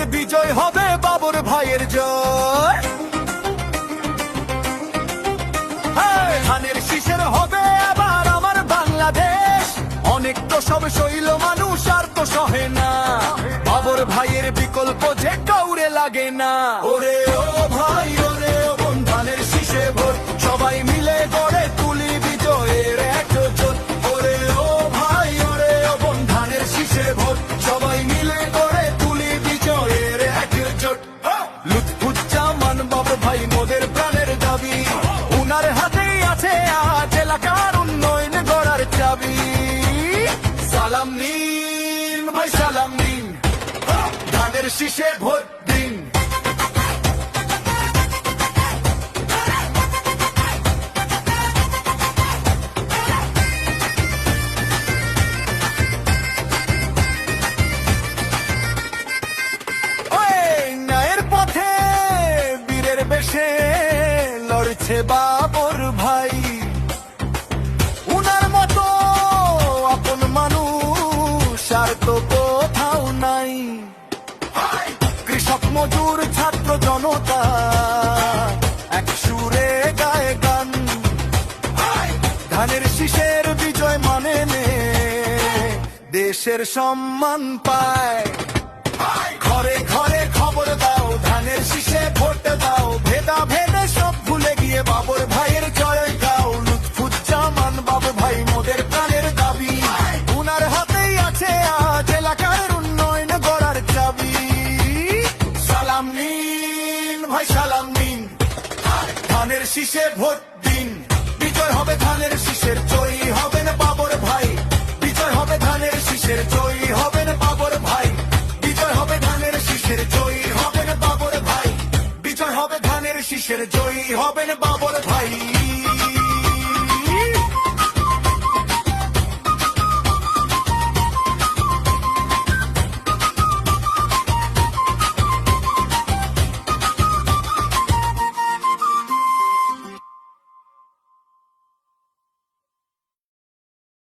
ভাইয়ের বিজয় হবে, বাবর ভাইয়ের জয়। ধানের শীষের হবে আবার আমার বাংলাদেশ। অনেক তো সব শৈল মানুষ আর তো সহে না, বাবর ভাইয়ের বিকল্প যে কাউরে লাগে না। ওরে ও ভাই ওরে ও বোন, ধানের শীষে ভোট, সবাই মিলে গড়ে তুলি বিজয়ের একজোট। ওরে ও ভাই ওরে ও বোন, ধানের শীষে ভোট, সবাই মিলে গড়ে তুলি বিজয়ের একজোট। লুৎফুজ্জামান বাবর ভাই মোদের প্রাণের দাবি, উনার হাতেই আছে আজ এলাকার উন্নয়ন গড়ার চাবি। সালাম নিন ভাই সালাম নিন, ধানের শীষে ভোট দিন। ন্যায়ের পথে বীরের বেশে লড়ছে বাবর ভাই, উনার মতো আপন মানুষ আর তো কোথাও নাই। কৃষক মজুর ছাত্র জনতা এক সুরে গায়ে গান, ধানের শীষের বিজয় মানে নে দেশের সম্মান পায়। ঘরে ঘরে খবর দাও, ধানের শীষে ভোট দাও, ভেদা ভেদে সব ভুলে গিয়ে বাবর ভাইয়ের জয় গাও। লুৎফুজ্জামান বাবর ভাই মোদের প্রাণের দাবি, উনার হাতেই আছে আজ এলাকার উন্নয়ন গড়ার চাবি। সালাম নিন ভাই সালাম নিন, ধানের শীষে ভোট দিন, বিজয় হবে ধানের শীষের জয়।